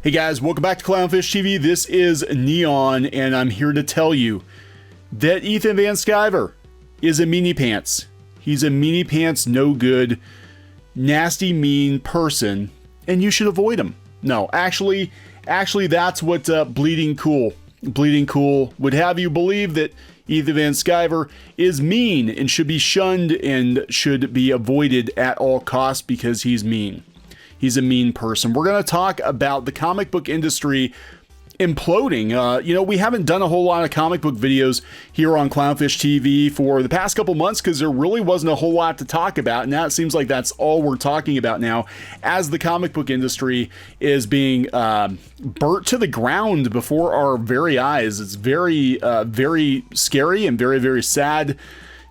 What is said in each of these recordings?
Hey guys, welcome back to CLOWNFISH TV. This is Kneon, and I'm here to tell you that Ethan Van Sciver is a meanie pants. He's a meanie pants, no good, nasty, mean person, and you should avoid him. No, actually, that's what Bleeding Cool would have you believe, that Ethan Van Sciver is mean and should be shunned and should be avoided at all costs because he's mean. He's a mean person. We're going to talk about the comic book industry imploding. We haven't done a whole lot of comic book videos here on CLOWNFISH TV for the past couple months because there really wasn't a whole lot to talk about. And now it seems like that's all we're talking about now, as the comic book industry is being burnt to the ground before our very eyes. It's very, very scary and very, very sad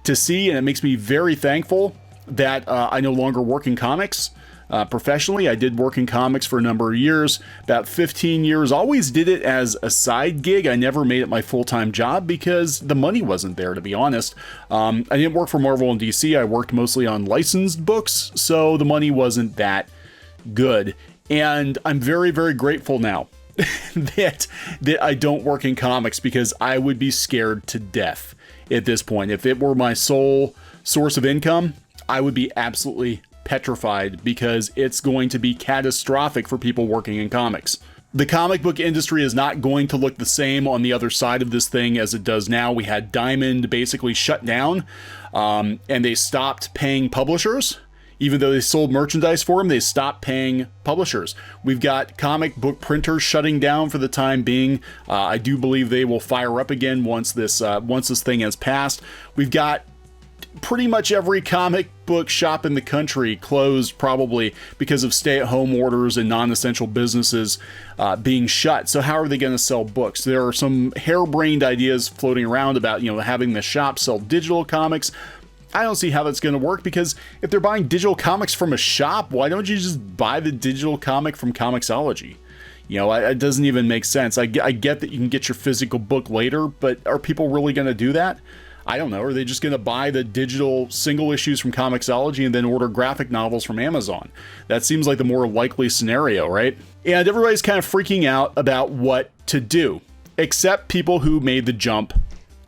to see. And it makes me very thankful that I no longer work in comics. Professionally, I did work in comics for a number of years, about 15 years. Always did it as a side gig. I never made it my full-time job because the money wasn't there, to be honest. I didn't work for Marvel and DC. I worked mostly on licensed books, so the money wasn't that good. And I'm very, very grateful now that I don't work in comics, because I would be scared to death at this point. If it were my sole source of income, I would be absolutely petrified, because it's going to be catastrophic for people working in comics. The comic book industry is not going to look the same on the other side of this thing as it does now. We had Diamond basically shut down, and they stopped paying publishers. Even though they sold merchandise for them, they stopped paying publishers. We've got comic book printers shutting down for the time being. I do believe they will fire up again once this thing has passed. We've got pretty much every comic book shop in the country closed, probably because of stay-at-home orders and non-essential businesses being shut. So how are they going to sell books? There are some harebrained ideas floating around about, having the shop sell digital comics. I don't see how that's going to work, because if they're buying digital comics from a shop, why don't you just buy the digital comic from Comixology? It doesn't even make sense. I get that you can get your physical book later, but are people really going to do that? I don't know. Are they just going to buy the digital single issues from Comixology and then order graphic novels from Amazon? That seems like the more likely scenario, right? And everybody's kind of freaking out about what to do, except people who made the jump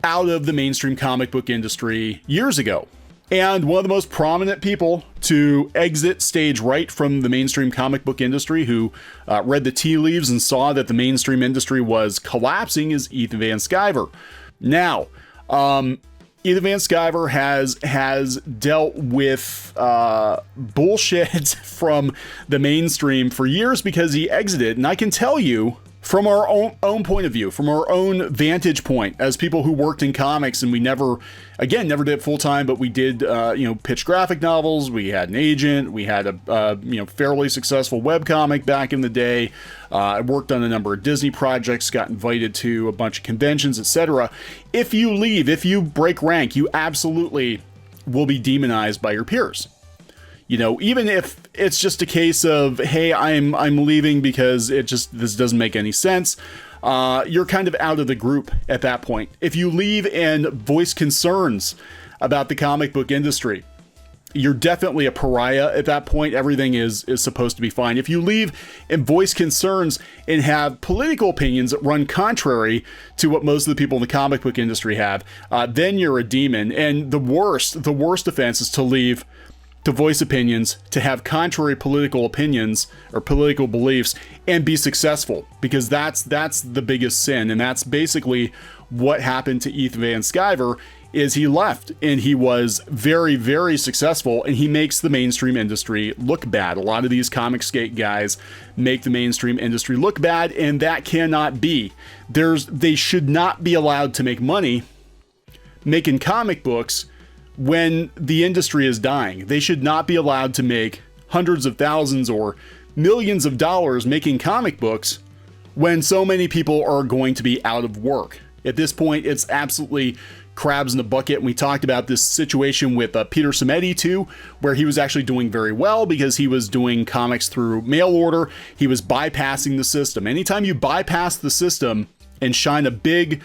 out of the mainstream comic book industry years ago. And one of the most prominent people to exit stage right from the mainstream comic book industry, who read the tea leaves and saw that the mainstream industry was collapsing, is Ethan Van Sciver. Now, Ethan Van Sciver has dealt with bullshit from the mainstream for years because he exited. And I can tell you, from our own point of view, from our own vantage point, as people who worked in comics, and we never did it full time, but we did, pitch graphic novels. We had an agent. We had a, fairly successful webcomic back in the day. I worked on a number of Disney projects, got invited to a bunch of conventions, etc. If you leave, if you break rank, you absolutely will be demonized by your peers. Even if it's just a case of, hey, I'm leaving because this doesn't make any sense. You're kind of out of the group at that point. If you leave and voice concerns about the comic book industry, you're definitely a pariah at that point. Everything is supposed to be fine. If you leave and voice concerns and have political opinions that run contrary to what most of the people in the comic book industry have, then you're a demon. And the worst offense is to leave, to voice opinions, to have contrary political opinions or political beliefs, and be successful, because that's the biggest sin. And that's basically what happened to Ethan Van Sciver. Is he left, and he was very, very successful, and he makes the mainstream industry look bad. A lot of these Comicsgate guys make the mainstream industry look bad, and that cannot be. They should not be allowed to make money making comic books when the industry is dying. They should not be allowed to make hundreds of thousands or millions of dollars making comic books when so many people are going to be out of work. At this point, it's absolutely crabs in a bucket. And we talked about this situation with Peter Simeti too, where he was actually doing very well because he was doing comics through mail order. He was bypassing the system. Anytime you bypass the system and shine a big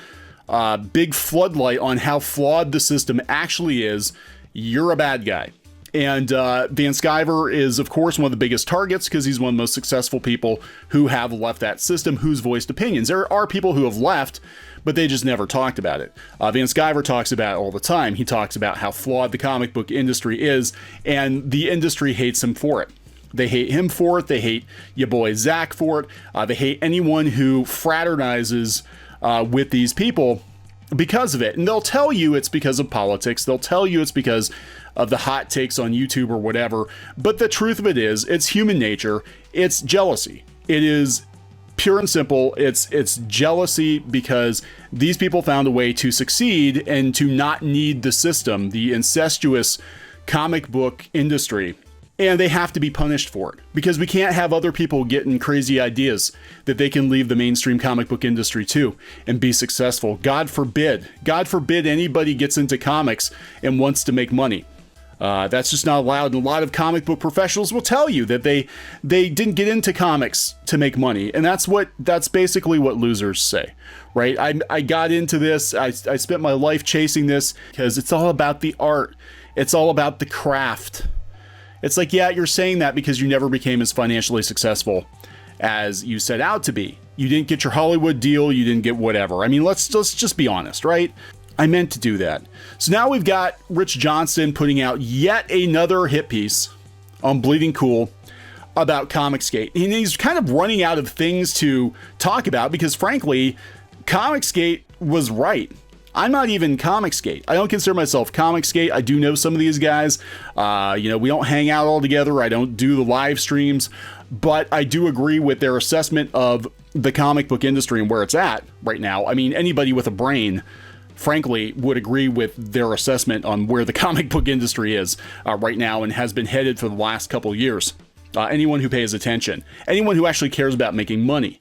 floodlight on how flawed the system actually is, you're a bad guy. And Van Sciver is, of course, one of the biggest targets because he's one of the most successful people who have left that system, who's voiced opinions. There are people who have left, but they just never talked about it. Van Sciver talks about it all the time. He talks about how flawed the comic book industry is, and the industry hates him for it. They hate him for it. They hate your boy Zach for it. They hate anyone who fraternizes with these people because of it. And they'll tell you it's because of politics. They'll tell you it's because of the hot takes on YouTube or whatever. But the truth of it is, it's human nature. It's jealousy. It is pure and simple. It's jealousy because these people found a way to succeed and to not need the system, the incestuous comic book industry. And they have to be punished for it because we can't have other people getting crazy ideas that they can leave the mainstream comic book industry too and be successful. God forbid anybody gets into comics and wants to make money. That's just not allowed. And a lot of comic book professionals will tell you that they didn't get into comics to make money. And that's basically what losers say, right? I got into this. I spent my life chasing this because it's all about the art. It's all about the craft. It's like, yeah, you're saying that because you never became as financially successful as you set out to be. You didn't get your Hollywood deal. You didn't get whatever. I mean, let's just be honest, right? I meant to do that. So now we've got Rich Johnston putting out yet another hit piece on Bleeding Cool about Comicsgate. And he's kind of running out of things to talk about because, frankly, Comicsgate was right. I'm not even Comicsgate. I don't consider myself Comicsgate. I do know some of these guys. We don't hang out all together. I don't do the live streams. But I do agree with their assessment of the comic book industry and where it's at right now. I mean, anybody with a brain, frankly, would agree with their assessment on where the comic book industry is right now and has been headed for the last couple of years. Anyone who pays attention, anyone who actually cares about making money,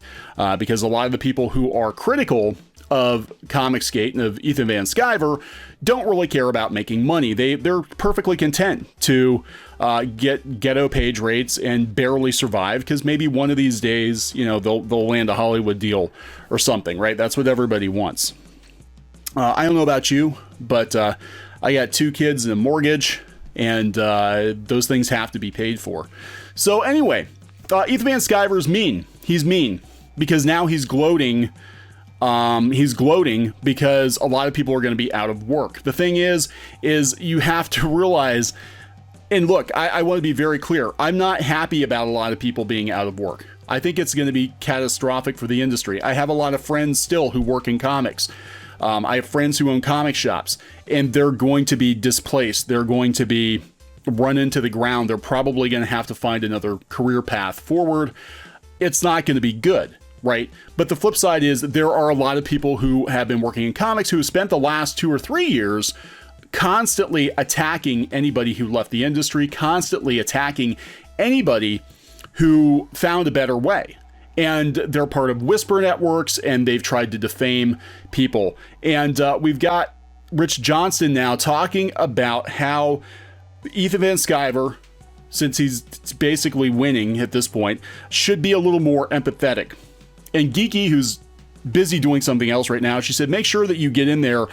because a lot of the people who are critical of Comicsgate and of Ethan Van Sciver don't really care about making money. They're perfectly content to get ghetto page rates and barely survive because maybe one of these days, they'll land a Hollywood deal or something, right? That's what everybody wants. I don't know about you, but I got 2 kids and a mortgage, and those things have to be paid for. So anyway, Ethan Van Sciver is mean. He's mean because now he's gloating. He's gloating because a lot of people are going to be out of work. The thing is you have to realize, and look, I want to be very clear. I'm not happy about a lot of people being out of work. I think it's going to be catastrophic for the industry. I have a lot of friends still who work in comics. I have friends who own comic shops, and they're going to be displaced. They're going to be run into the ground. They're probably going to have to find another career path forward. It's not going to be good. Right. But the flip side is there are a lot of people who have been working in comics who have spent the last 2 or 3 years constantly attacking anybody who left the industry, constantly attacking anybody who found a better way. And they're part of whisper networks and they've tried to defame people. And we've got Rich Johnston now talking about how Ethan Van Sciver, since he's basically winning at this point, should be a little more empathetic. And Geeky, who's busy doing something else right now, she said, make sure that you get in there,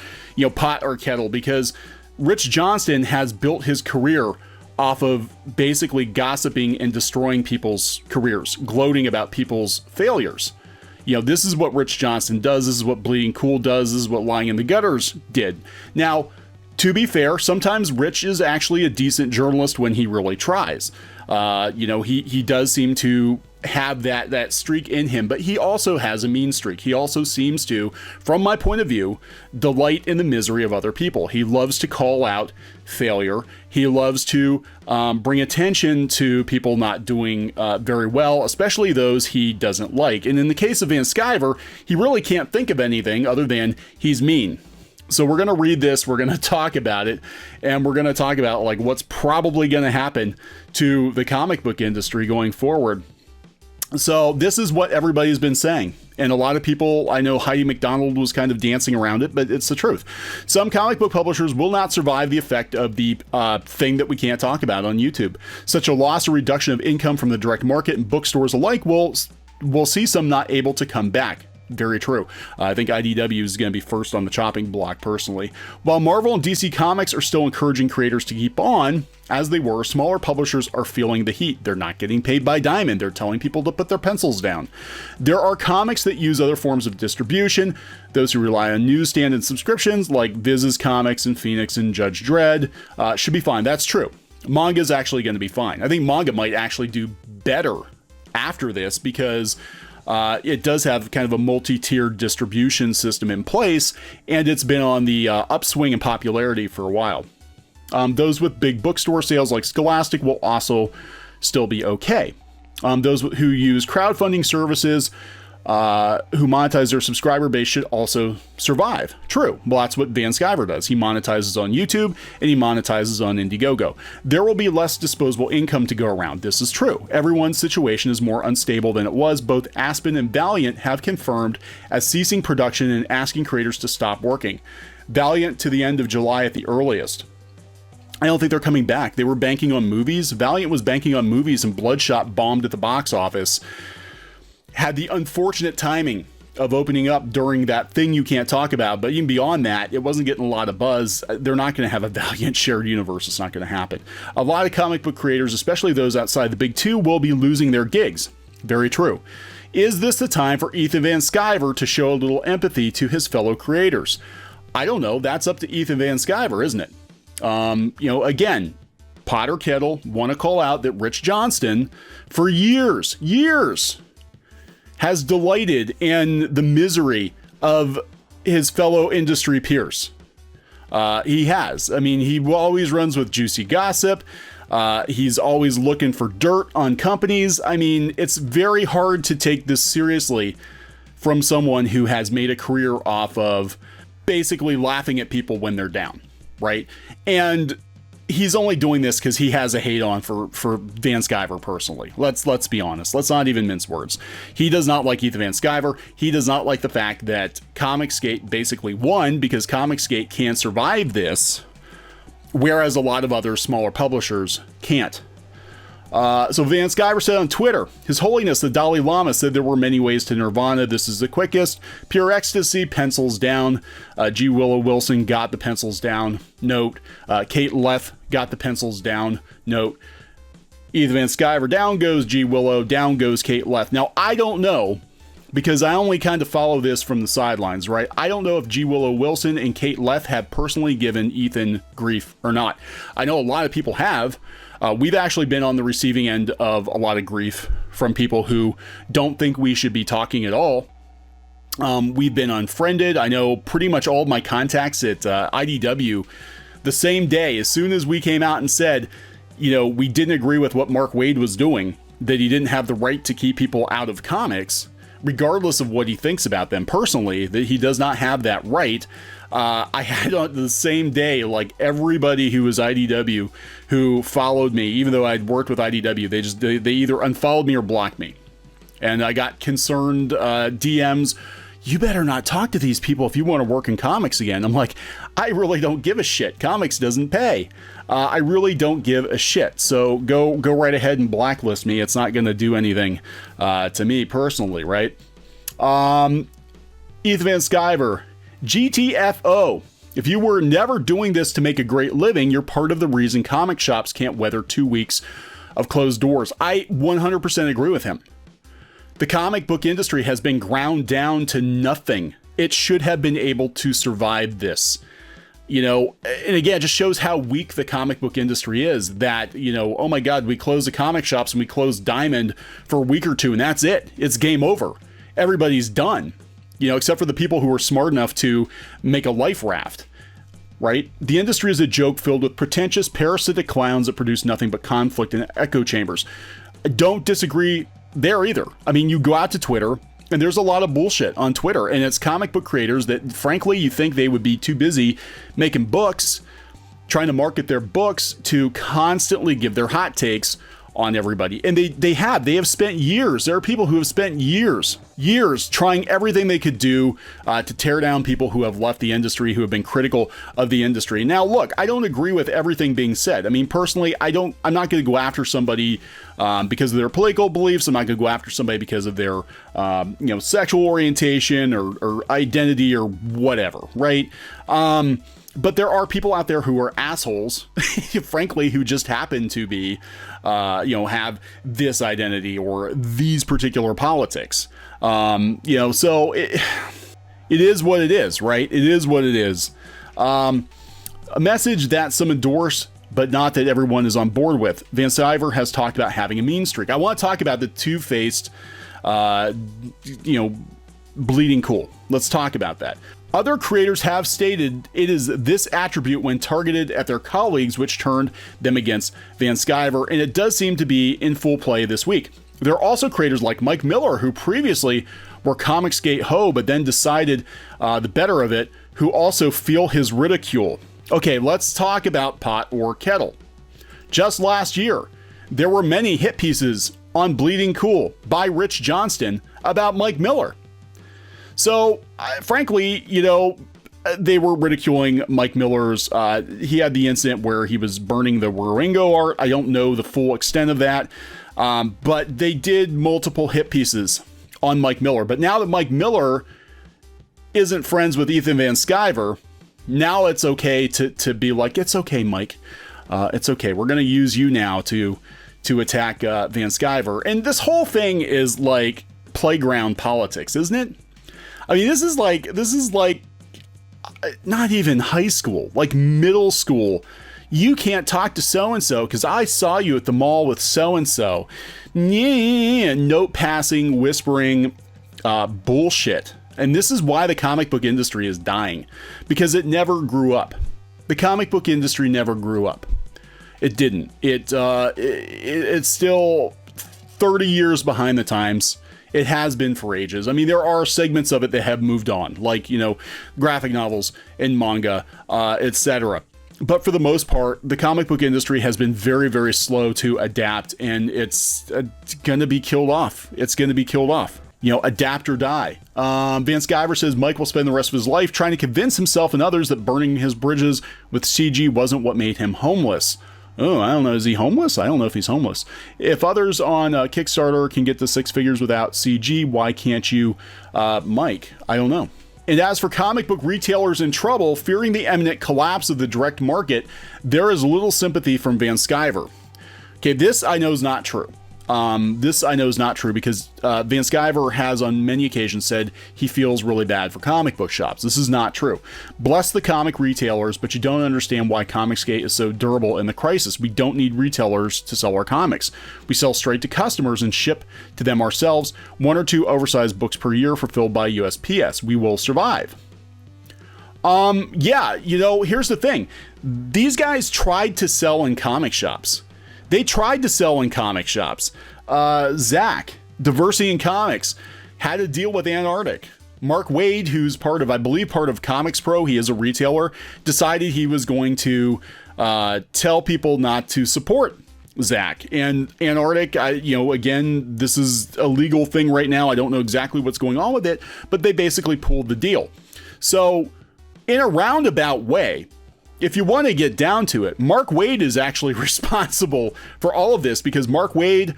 pot or kettle, because Rich Johnston has built his career off of basically gossiping and destroying people's careers, gloating about people's failures. This is what Rich Johnston does. This is what Bleeding Cool does. This is what Lying in the Gutters did. Now, to be fair, sometimes Rich is actually a decent journalist when he really tries. He does seem to have that streak in him, but he also has a mean streak. He also seems to, from my point of view, delight in the misery of other people. He loves to call out failure. He loves to bring attention to people not doing very well, especially those he doesn't like. And in the case of Van Sciver, he really can't think of anything other than he's mean. So we're going to read this, we're going to talk about it, and we're going to talk about what's probably going to happen to the comic book industry going forward. So this is what everybody's been saying. And a lot of people, I know Heidi McDonald was kind of dancing around it, but it's the truth. Some comic book publishers will not survive the effect of the thing that we can't talk about on YouTube. Such a loss or reduction of income from the direct market and bookstores alike will see some not able to come back. Very true. I think IDW is going to be first on the chopping block, personally. While Marvel and DC Comics are still encouraging creators to keep on, as they were, smaller publishers are feeling the heat. They're not getting paid by Diamond. They're telling people to put their pencils down. There are comics that use other forms of distribution. Those who rely on newsstand and subscriptions, like Viz's Comics and Phoenix and Judge Dredd, should be fine. That's true. Manga is actually going to be fine. I think manga might actually do better after this because it does have kind of a multi-tiered distribution system in place, and it's been on the upswing in popularity for a while. Those with big bookstore sales like Scholastic will also still be okay. Those who use crowdfunding services who monetize their subscriber base should also survive. True. Well, that's what Van Sciver does. He monetizes on YouTube and he monetizes on Indiegogo. There will be less disposable income to go around. This is true. Everyone's situation is more unstable than it was. Both Aspen and Valiant have confirmed as ceasing production and asking creators to stop working. Valiant to the end of July at the earliest. I don't think they're coming back. They were banking on movies. Valiant was banking on movies, and Bloodshot bombed at the box office. Had the unfortunate timing of opening up during that thing you can't talk about, but even beyond that, it wasn't getting a lot of buzz. They're not going to have a Valiant shared universe. It's not going to happen. A lot of comic book creators, especially those outside the big two, will be losing their gigs. Very true. Is this the time for Ethan Van Sciver to show a little empathy to his fellow creators? I don't know. That's up to Ethan Van Sciver, isn't it? Again, Potter Kettle want to call out that Rich Johnston, for years, has delighted in the misery of his fellow industry peers. He has. I mean, he always runs with juicy gossip. He's always looking for dirt on companies. I mean, it's very hard to take this seriously from someone who has made a career off of basically laughing at people when they're down. Right. And he's only doing this because he has a hate on for Van Sciver personally. Let's be honest. Let's not even mince words. He does not like Ethan Van Sciver. He does not like the fact that Comicsgate basically won because Comicsgate can survive this, whereas a lot of other smaller publishers can't. So Van Sciver said on Twitter, His Holiness the Dalai Lama said there were many ways to Nirvana. This is the quickest. Pure ecstasy, pencils down. G. Willow Wilson got the pencils down. Note. Kate Leth got the pencils down. Note. Ethan Van Sciver, down goes G. Willow, down goes Kate Leth. Now, I don't know, because I only kind of follow this from the sidelines, right? I don't know if G. Willow Wilson and Kate Leth have personally given Ethan grief or not. I know a lot of people have. We've actually been on the receiving end of a lot of grief from people who don't think we should be talking at all. We've been unfriended. I know pretty much all of my contacts at IDW, the same day, as soon as we came out and said, we didn't agree with what Mark Waid was doing, that he didn't have the right to keep people out of comics, regardless of what he thinks about them personally, that he does not have that right. I had on the same day, like everybody who was IDW who followed me, even though I'd worked with IDW, they either unfollowed me or blocked me. And I got concerned DMs. You better not talk to these people if you want to work in comics again. I'm like, I really don't give a shit. Comics doesn't pay. I really don't give a shit. So go right ahead and blacklist me. It's not going to do anything to me personally, right? Ethan Van Sciver, GTFO. If you were never doing this to make a great living, you're part of the reason comic shops can't weather 2 weeks of closed doors. I 100% agree with him. The comic book industry has been ground down to nothing. It should have been able to survive this. And again, it just shows how weak the comic book industry is, that, oh my God, we closed the comic shops and we closed Diamond for a week or two and that's it. It's game over. Everybody's done. Except for the people who are smart enough to make a life raft, right? The industry is a joke filled with pretentious, parasitic clowns that produce nothing but conflict and echo chambers. I don't disagree there either. I mean, you go out to Twitter, and there's a lot of bullshit on Twitter, and it's comic book creators that, frankly, you think they would be too busy making books, trying to market their books, to constantly give their hot takes on everybody. And they have spent years. There are people who have spent years trying everything they could do to tear down people who have left the industry, who have been critical of the industry. Now, look, I don't agree with everything being said. I mean, personally, I'm not going to go after somebody because of their political beliefs. I'm not going to go after somebody because of their, sexual orientation or identity or whatever, right? But there are people out there who are assholes, frankly, who just happen to be, have this identity or these particular politics. So it is what it is, right? It is what it is. A message that some endorse, but not that everyone is on board with. Sciver has talked about having a mean streak. I want to talk about the Twofaced, bleeding cool. Let's talk about that. Other creators have stated it is this attribute when targeted at their colleagues which turned them against Sciver, and it does seem to be in full play this week. There are also creators like Mike Miller, who previously were Comicsgate ho, but then decided the better of it, who also feel his ridicule. Okay, let's talk about pot or kettle. Just last year, there were many hit pieces on Bleeding Cool by Rich Johnston about Mike Miller. So, frankly, they were ridiculing Mike Miller's, he had the incident where he was burning the Waringo art. I don't know the full extent of that, but they did multiple hit pieces on Mike Miller. But now that Mike Miller isn't friends with Ethan Van Sciver, now it's okay to be like, it's okay, Mike. It's okay. We're going to use you now to attack Van Sciver. And this whole thing is like playground politics, isn't it? I mean, this is like not even high school, like middle school. You can't talk to so-and-so because I saw you at the mall with so-and-so. Note passing, whispering bullshit. And this is why the comic book industry is dying, because it never grew up. The comic book industry never grew up. It didn't. It's still 30 years behind the times. It has been for ages. I mean, there are segments of it that have moved on, like, graphic novels and manga, etc. But for the most part, the comic book industry has been very, very slow to adapt, and it's going to be killed off. It's going to be killed off. Adapt or die. Van Sciver says Mike will spend the rest of his life trying to convince himself and others that burning his bridges with CG wasn't what made him homeless. Oh, I don't know. Is he homeless? I don't know if he's homeless. If others on Kickstarter can get to 6 figures without CG, why can't you, Mike? I don't know. And as for comic book retailers in trouble, fearing the imminent collapse of the direct market, there is little sympathy from Van Sciver. Okay, this I know is not true. This I know is not true because Van Sciver has on many occasions said he feels really bad for comic book shops. This is not true. Bless the comic retailers, but you don't understand why Comicsgate is so durable in the crisis. We don't need retailers to sell our comics. We sell straight to customers and ship to them ourselves. 1 or 2 oversized books per year fulfilled by USPS. We will survive. Here's the thing. These guys tried to sell in comic shops. They tried to sell in comic shops. Zach, Diversity in Comics, had a deal with Antarctic. Mark Wade, who's part of Comics Pro, he is a retailer, decided he was going to tell people not to support Zach. And Antarctic, again, this is a legal thing right now. I don't know exactly what's going on with it, but they basically pulled the deal. So, in a roundabout way, if you want to get down to it, Mark Wade is actually responsible for all of this because Mark Wade,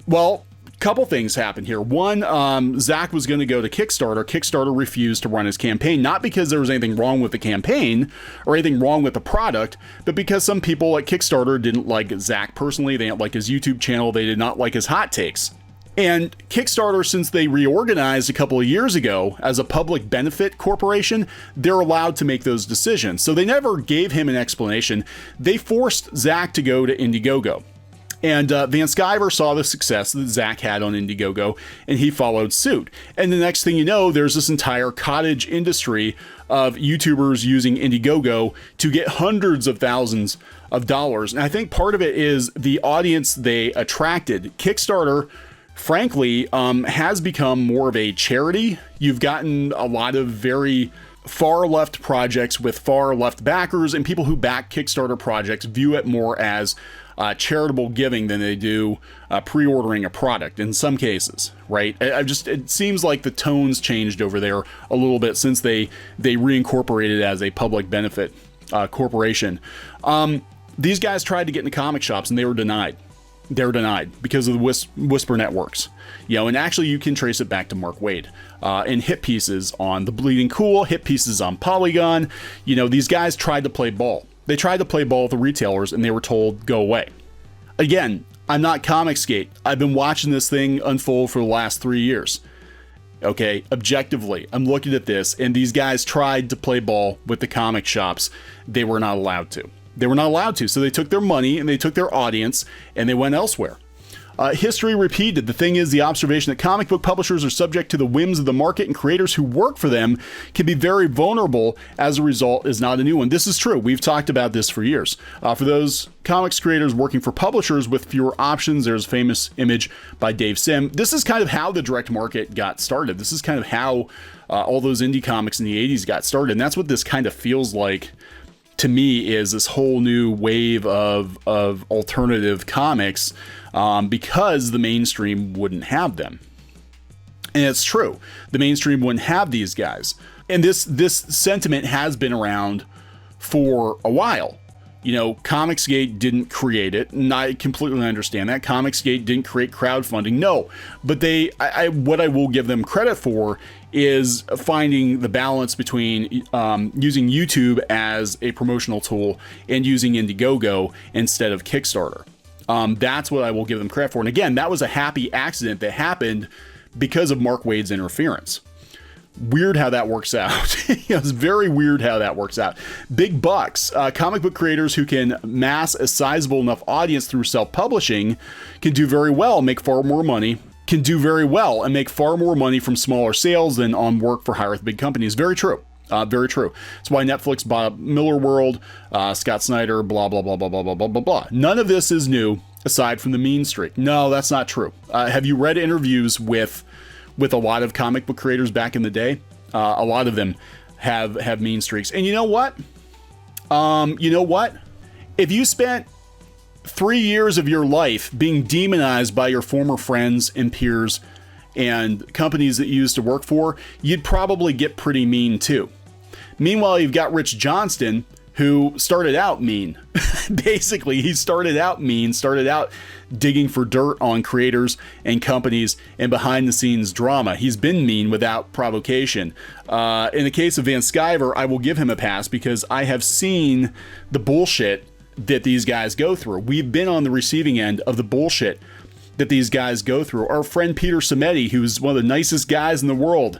a couple things happened here. One, Zach was going to go to Kickstarter. Kickstarter refused to run his campaign, not because there was anything wrong with the campaign or anything wrong with the product, but because some people at Kickstarter didn't like Zach personally. They didn't like his YouTube channel. They did not like his hot takes. And Kickstarter, since they reorganized a couple of years ago as a public benefit corporation, they're allowed to make those decisions. So they never gave him an explanation. They forced Zach to go to Indiegogo. And Van Sciver saw the success that Zach had on Indiegogo, and he followed suit. And the next thing you know, there's this entire cottage industry of YouTubers using Indiegogo to get hundreds of thousands of dollars. And I think part of it is the audience they attracted. Kickstarter, frankly, has become more of a charity. You've gotten a lot of very far left projects with far left backers, and people who back Kickstarter projects view it more as charitable giving than they do pre-ordering a product in some cases, right? It seems like the tone's changed over there a little bit since they reincorporated as a public benefit corporation. These guys tried to get into comic shops and they were denied. They're denied because of the whisper networks, and actually you can trace it back to Mark Waid and hit pieces on The Bleeding Cool, hit pieces on Polygon. These guys tried to play ball. They tried to play ball with the retailers and they were told, go away. Again, I'm not Comicsgate. I've been watching this thing unfold for the last 3 years. Okay, objectively, I'm looking at this and these guys tried to play ball with the comic shops. They were not allowed to. They were not allowed to, so they took their money and they took their audience and they went elsewhere. History repeated. The thing is, the observation that comic book publishers are subject to the whims of the market and creators who work for them can be very vulnerable as a result is not a new one. This is true. We've talked about this for years. For those comics creators working for publishers with fewer options, there's a famous image by Dave Sim. This is kind of how the direct market got started. This is kind of how all those indie comics in the 80s got started. And that's what this kind of feels like to me, is this whole new wave of alternative comics because the mainstream wouldn't have them. And it's true. The mainstream wouldn't have these guys. And this sentiment has been around for a while. Comicsgate didn't create it, and I completely understand that. Comicsgate didn't create crowdfunding, no. But what I will give them credit for is finding the balance between using YouTube as a promotional tool and using Indiegogo instead of Kickstarter. That's what I will give them credit for. And again, that was a happy accident that happened because of Mark Waid's interference. Weird how that works out. It's very weird how that works out. Big bucks. Comic book creators who can mass a sizable enough audience through self-publishing can do very well, make far more money. Can do very well and make far more money from smaller sales than on work for hire with big companies. Very true. Very true. That's why Netflix bought Miller World, Scott Snyder, blah, blah, blah, blah, blah, blah, blah, blah, blah. None of this is new aside from the mean streak. No, that's not true. Have you read interviews with a lot of comic book creators back in the day? A lot of them have mean streaks. And you know what? If you spent 3 years of your life being demonized by your former friends and peers and companies that you used to work for, you'd probably get pretty mean too. Meanwhile, you've got Rich Johnston, who started out mean. Basically, he started out mean, started out digging for dirt on creators and companies and behind the scenes drama. He's been mean without provocation. In the case of Van Sciver, I will give him a pass because I have seen the bullshit that these guys go through. We've been on the receiving end of the bullshit that these guys go through. Our friend Peter Samedi, who's one of the nicest guys in the world,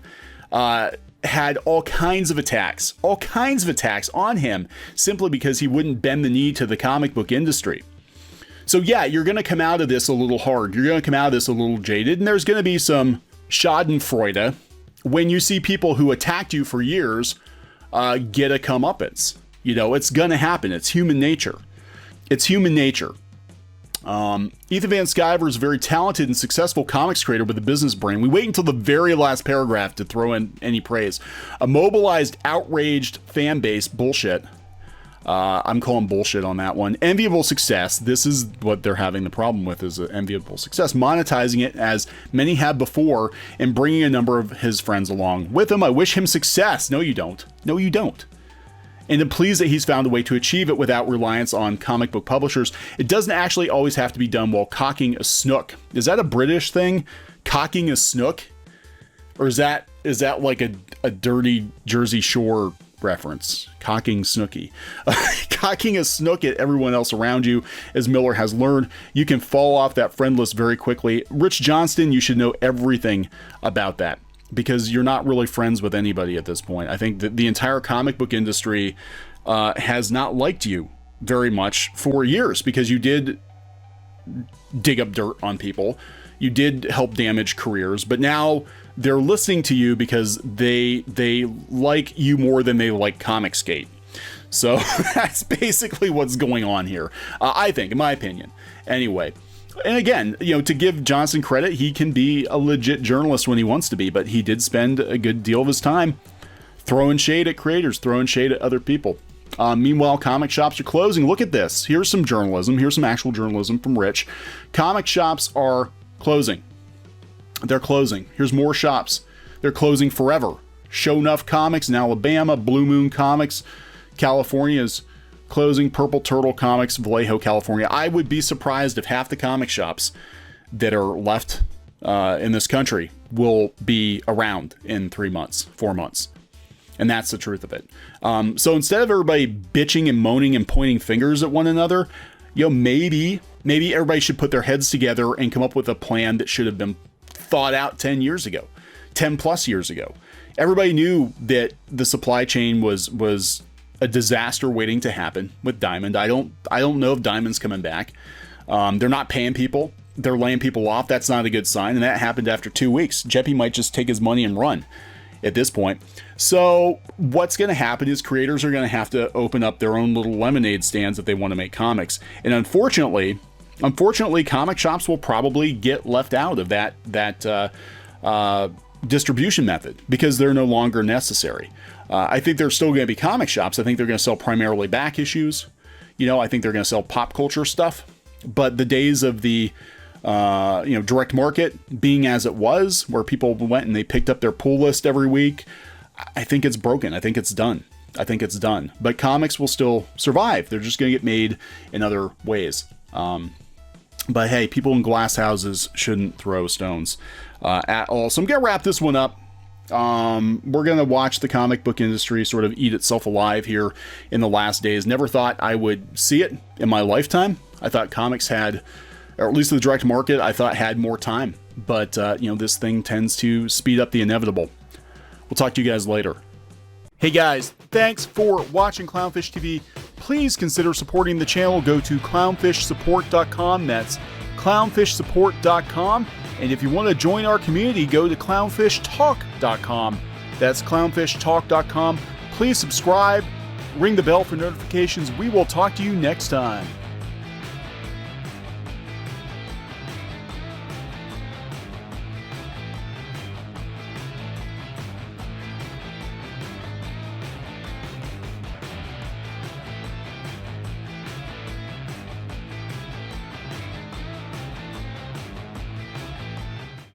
had all kinds of attacks on him simply because he wouldn't bend the knee to the comic book industry. So yeah, you're going to come out of this a little hard. You're going to come out of this a little jaded, and there's going to be some schadenfreude when you see people who attacked you for years get a comeuppance. It's going to happen. It's human nature. It's human nature. Ethan Van Sciver is a very talented and successful comics creator with a business brain. We wait until the very last paragraph to throw in any praise. A mobilized, outraged fan base, bullshit. I'm calling bullshit on that one. Enviable success. This is what they're having the problem with, is enviable success. Monetizing it as many have before and bringing a number of his friends along with him. I wish him success. No, you don't. No, you don't. And I'm pleased that he's found a way to achieve it without reliance on comic book publishers. It doesn't actually always have to be done while cocking a snook. Is that a British thing? Cocking a snook? Or is that like a dirty Jersey Shore reference? Cocking snooky. Cocking a snook at everyone else around you, as Miller has learned. You can fall off that friend list very quickly. Rich Johnston, you should know everything about that, because you're not really friends with anybody at this point. I think that the entire comic book industry has not liked you very much for years, because you did dig up dirt on people. You did help damage careers, but now they're listening to you because they like you more than they like Comicsgate. So that's basically what's going on here, I think, in my opinion. Anyway. And again, to give Johnston credit, he can be a legit journalist when he wants to be, but he did spend a good deal of his time throwing shade at creators, throwing shade at other people. Meanwhile, comic shops are closing. Look at this. Here's some journalism. Here's some actual journalism from Rich. Comic shops are closing. They're closing. Here's more shops. They're closing forever. Show Enough Comics in Alabama, Blue Moon Comics, California is closing. Purple Turtle Comics, Vallejo, California. I would be surprised if half the comic shops that are left in this country will be around in 3 months, 4 months. And that's the truth of it. So instead of everybody bitching and moaning and pointing fingers at one another, maybe everybody should put their heads together and come up with a plan that should have been thought out 10 years ago, 10 plus years ago. Everybody knew that the supply chain was a disaster waiting to happen with Diamond. I don't know if Diamond's coming back. They're not paying people. They're laying people off. That's not a good sign. And that happened after 2 weeks. Jeppy might just take his money and run at this point. So what's going to happen is creators are going to have to open up their own little lemonade stands if they want to make comics. And unfortunately, comic shops will probably get left out of that distribution method because they're no longer necessary. I think there's still going to be comic shops. I think they're going to sell primarily back issues. I think they're going to sell pop culture stuff. But the days of the direct market being as it was, where people went and they picked up their pull list every week, I think it's broken. I think it's done. But comics will still survive. They're just going to get made in other ways. But hey, people in glass houses shouldn't throw stones at all. So I'm going to wrap this one up. We're going to watch the comic book industry sort of eat itself alive here in the last days. Never thought I would see it in my lifetime. I thought comics had, or at least the direct market, I thought had more time. But, this thing tends to speed up the inevitable. We'll talk to you guys later. Hey guys, thanks for watching Clownfish TV. Please consider supporting the channel. Go to clownfishsupport.com. That's clownfishsupport.com. And if you want to join our community, go to clownfishtalk.com. That's clownfishtalk.com. Please subscribe, ring the bell for notifications. We will talk to you next time.